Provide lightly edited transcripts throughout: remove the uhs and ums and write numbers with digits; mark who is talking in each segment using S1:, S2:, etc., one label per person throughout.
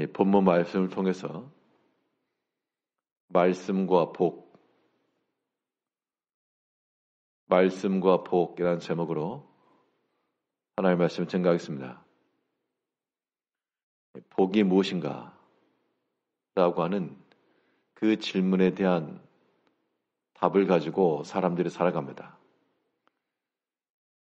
S1: 본문 말씀을 통해서 말씀과 복이라는 제목으로 하나님의 말씀을 증거하겠습니다. 복이 무엇인가? 라고 하는 그 질문에 대한 답을 가지고 사람들이 살아갑니다.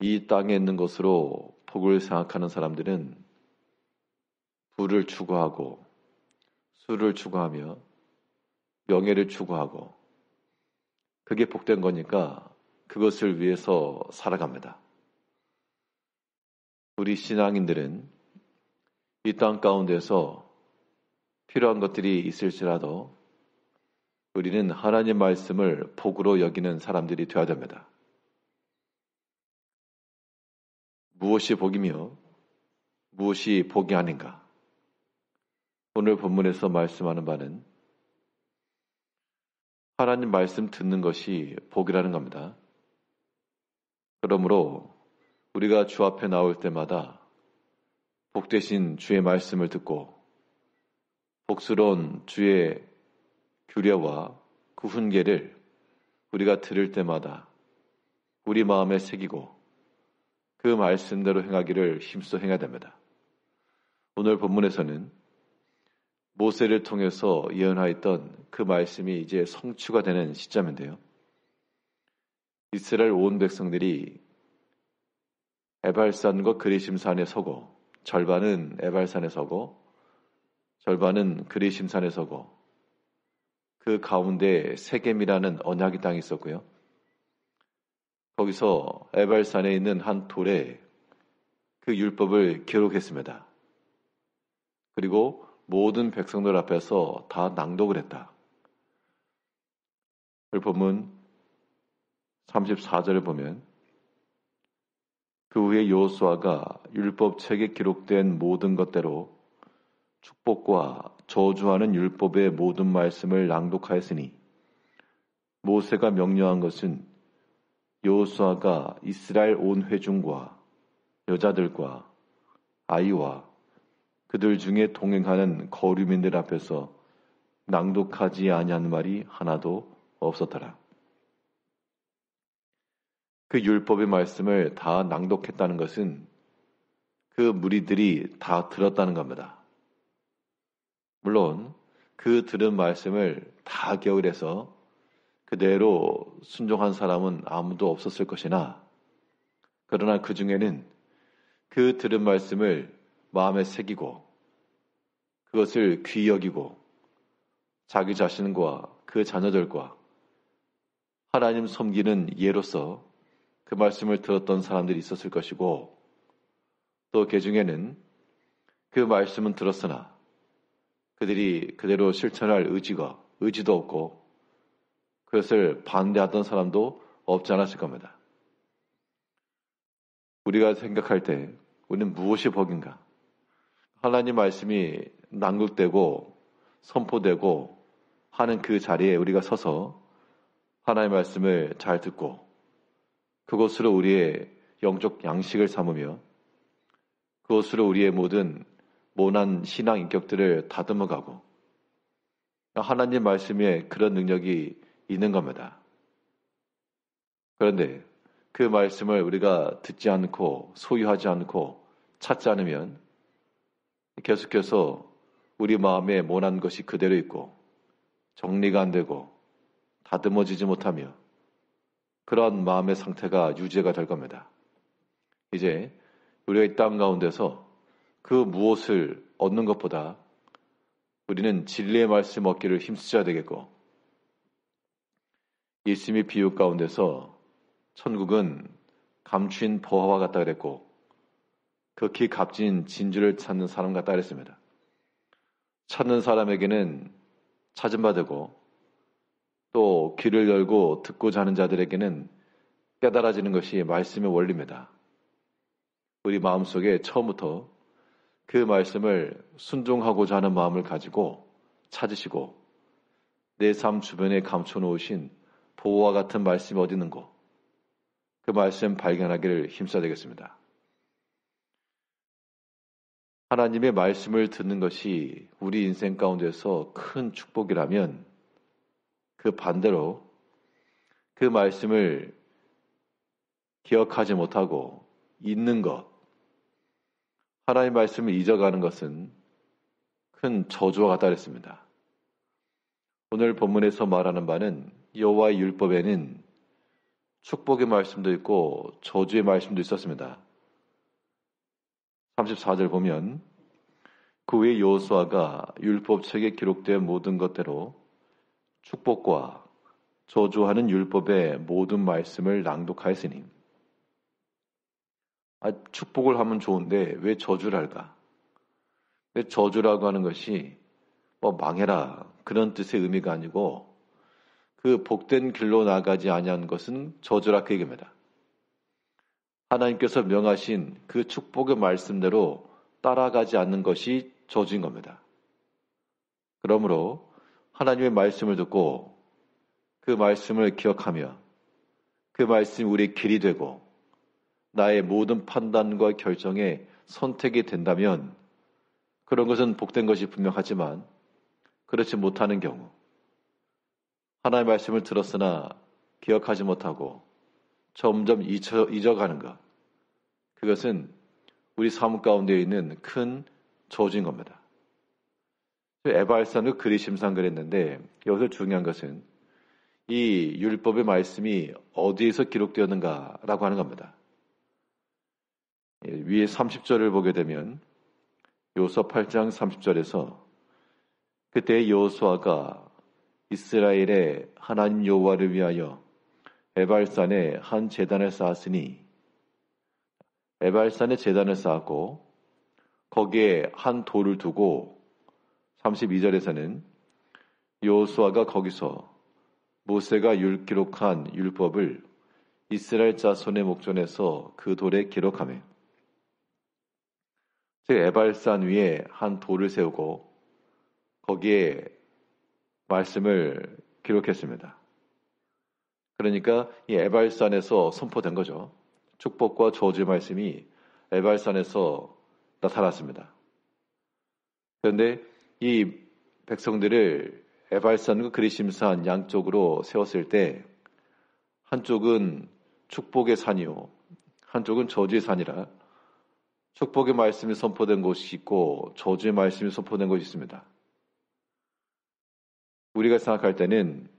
S1: 이 땅에 있는 것으로 복을 생각하는 사람들은 부를 추구하고 수를 추구하며 명예를 추구하고 그게 복된 거니까 그것을 위해서 살아갑니다. 우리 신앙인들은 이 땅 가운데서 필요한 것들이 있을지라도 우리는 하나님 말씀을 복으로 여기는 사람들이 되어야 됩니다. 무엇이 복이며 무엇이 복이 아닌가? 오늘 본문에서 말씀하는 바는 하나님 말씀 듣는 것이 복이라는 겁니다. 그러므로 우리가 주 앞에 나올 때마다 복되신 주의 말씀을 듣고 복스러운 주의 규례와 그 훈계를 우리가 들을 때마다 우리 마음에 새기고 그 말씀대로 행하기를 힘써 행해야 됩니다. 오늘 본문에서는 모세를 통해서 예언하였던 그 말씀이 이제 성취가 되는 시점인데요. 이스라엘 온 백성들이 에발산과 그리심산에 서고 절반은 에발산에 서고 절반은 그리심산에 서고 그 가운데 세겜이라는 언약의 땅이 있었고요. 거기서 에발산에 있는 한 돌에 그 율법을 기록했습니다. 그리고 모든 백성들 앞에서 다 낭독을 했다. 그 본문 34절을 보면 그 후에 여호수아가 율법책에 기록된 모든 것대로 축복과 저주하는 율법의 모든 말씀을 낭독하였으니 모세가 명령한 것은 여호수아가 이스라엘 온 회중과 여자들과 아이와 그들 중에 동행하는 거류민들 앞에서 낭독하지 아니한 말이 하나도 없었더라. 그 율법의 말씀을 다 낭독했다는 것은 그 무리들이 다 들었다는 겁니다. 물론 그 들은 말씀을 다 겨울에서 그대로 순종한 사람은 아무도 없었을 것이나 그러나 그 중에는 그 들은 말씀을 마음에 새기고 그것을 귀히 여기고 자기 자신과 그 자녀들과 하나님 섬기는 예로서 그 말씀을 들었던 사람들이 있었을 것이고 또 그 중에는 그 말씀은 들었으나 그들이 그대로 실천할 의지도 없고 그것을 반대하던 사람도 없지 않았을 겁니다. 우리가 생각할 때 우리는 무엇이 복인가? 하나님 말씀이 낭독되고 선포되고 하는 그 자리에 우리가 서서 하나님의 말씀을 잘 듣고 그것으로 우리의 영적 양식을 삼으며 그것으로 우리의 모든 모난 신앙 인격들을 다듬어가고 하나님 말씀에 그런 능력이 있는 겁니다. 그런데 그 말씀을 우리가 듣지 않고 소유하지 않고 찾지 않으면 계속해서 우리 마음에 모난 것이 그대로 있고 정리가 안 되고 다듬어지지 못하며 그런 마음의 상태가 유지가 될 겁니다. 이제 우리가 이 땅 가운데서 그 무엇을 얻는 것보다 우리는 진리의 말씀 얻기를 힘쓰셔야 되겠고 예수님의 비유 가운데서 천국은 감추인 보화와 같다 그랬고 극히 값진 진주를 찾는 사람 같다 그랬습니다. 찾는 사람에게는 찾은 바 되고 또 귀를 열고 듣고자 하는 자들에게는 깨달아지는 것이 말씀의 원리입니다. 우리 마음속에 처음부터 그 말씀을 순종하고자 하는 마음을 가지고 찾으시고 내 삶 주변에 감춰놓으신 보호와 같은 말씀이 어디 있는고 그 말씀 발견하기를 힘써야 되겠습니다. 하나님의 말씀을 듣는 것이 우리 인생 가운데서 큰 축복이라면 그 반대로 그 말씀을 기억하지 못하고 잊는 것, 하나님의 말씀을 잊어가는 것은 큰 저주와 같다 그랬습니다. 오늘 본문에서 말하는 바는 여호와의 율법에는 축복의 말씀도 있고 저주의 말씀도 있었습니다. 34절 보면 그 후에 여호수아가 율법책에 기록된 모든 것대로 축복과 저주하는 율법의 모든 말씀을 낭독하였으니 축복을 하면 좋은데 왜 저주를 할까? 왜 저주라고 하는 것이 망해라 그런 뜻의 의미가 아니고 그 복된 길로 나가지 아니한 것은 저주라 그 얘기입니다. 하나님께서 명하신 그 축복의 말씀대로 따라가지 않는 것이 저주인 겁니다. 그러므로 하나님의 말씀을 듣고 그 말씀을 기억하며 그 말씀이 우리의 길이 되고 나의 모든 판단과 결정에 선택이 된다면 그런 것은 복된 것이 분명하지만 그렇지 못하는 경우 하나님의 말씀을 들었으나 기억하지 못하고 점점 잊어가는 것, 그것은 우리 삶 가운데 있는 큰 저주인 겁니다. 에발산의 그리심상 그랬는데 여기서 중요한 것은 이 율법의 말씀이 어디에서 기록되었는가라고 하는 겁니다. 위에 30절을 보게 되면 여호수아 8장 30절에서 그때 여호수아가 이스라엘의 하나님 여호와를 위하여 에발산에 한 제단을 쌓았으니 에발산에 제단을 쌓았고 거기에 한 돌을 두고 32절에서는 여호수아가 거기서 모세가 기록한 율법을 이스라엘 자손의 목전에서 그 돌에 기록하며 즉 에발산 위에 한 돌을 세우고 거기에 말씀을 기록했습니다. 그러니까 이 에발산에서 선포된 거죠. 축복과 저주의 말씀이 에발산에서 나타났습니다. 그런데 이 백성들을 에발산과 그리심산 양쪽으로 세웠을 때 한쪽은 축복의 산이요 한쪽은 저주의 산이라 축복의 말씀이 선포된 곳이 있고 저주의 말씀이 선포된 곳이 있습니다. 우리가 생각할 때는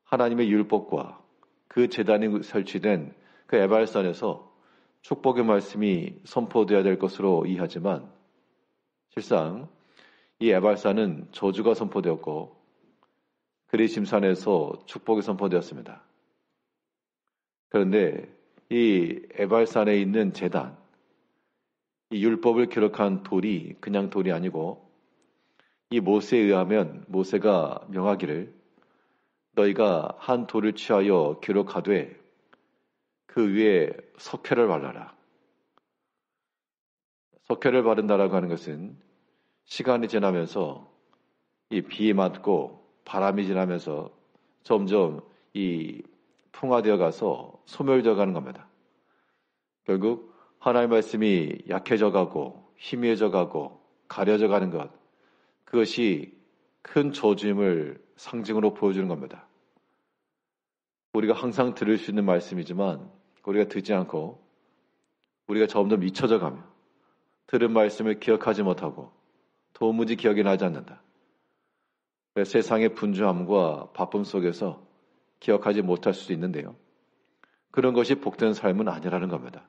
S1: 하나님의 율법과 그 제단이 설치된 그 에발산에서 축복의 말씀이 선포되어야 될 것으로 이해하지만 실상 이 에발산은 저주가 선포되었고 그리심산에서 축복이 선포되었습니다. 그런데 이 에발산에 있는 제단, 이 율법을 기록한 돌이 그냥 돌이 아니고 이 모세에 의하면 모세가 명하기를 너희가 한 돌을 취하여 기록하되 그 위에 석회를 발라라. 석회를 바른다라고 하는 것은 시간이 지나면서 이 비에 맞고 바람이 지나면서 점점 이 풍화되어 가서 소멸되어 가는 겁니다. 결국 하나님의 말씀이 약해져 가고 희미해져 가고 가려져 가는 것, 그것이 큰 저주임을 상징으로 보여주는 겁니다. 우리가 항상 들을 수 있는 말씀이지만 우리가 듣지 않고 우리가 점점 잊혀져 가며 들은 말씀을 기억하지 못하고 도무지 기억이 나지 않는다. 세상의 분주함과 바쁨 속에서 기억하지 못할 수도 있는데요. 그런 것이 복된 삶은 아니라는 겁니다.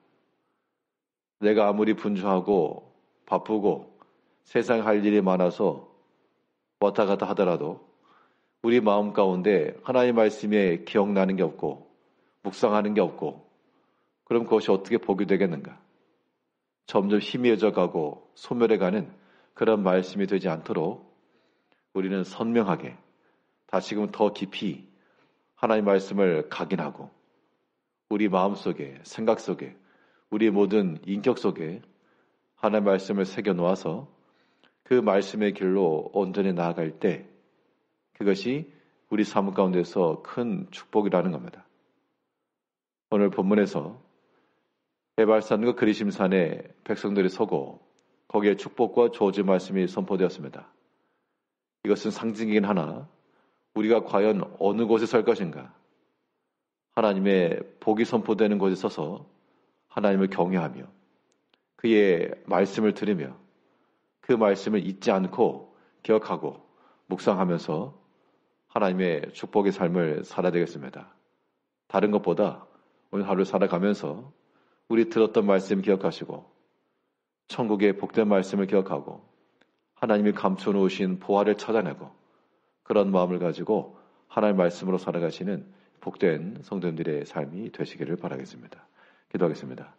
S1: 내가 아무리 분주하고 바쁘고 세상에 할 일이 많아서 왔다 갔다 하더라도 우리 마음 가운데 하나님의 말씀에 기억나는 게 없고 묵상하는 게 없고 그럼 그것이 어떻게 복이 되겠는가? 점점 희미해져 가고 소멸해가는 그런 말씀이 되지 않도록 우리는 선명하게 다시금 더 깊이 하나님의 말씀을 각인하고 우리 마음속에 생각 속에 우리 모든 인격 속에 하나님의 말씀을 새겨놓아서 그 말씀의 길로 온전히 나아갈 때 그것이 우리 삶 가운데서 큰 축복이라는 겁니다. 오늘 본문에서 에발산과 그리심산에 백성들이 서고 거기에 축복과 저주 말씀이 선포되었습니다. 이것은 상징이긴 하나 우리가 과연 어느 곳에 설 것인가? 하나님의 복이 선포되는 곳에 서서 하나님을 경외하며 그의 말씀을 들으며 그 말씀을 잊지 않고 기억하고 묵상하면서 하나님의 축복의 삶을 살아야 되겠습니다. 다른 것보다 오늘 하루 살아가면서 우리 들었던 말씀 기억하시고 천국의 복된 말씀을 기억하고 하나님이 감춰 놓으신 보화를 찾아내고 그런 마음을 가지고 하나님의 말씀으로 살아가시는 복된 성도님들의 삶이 되시기를 바라겠습니다. 기도하겠습니다.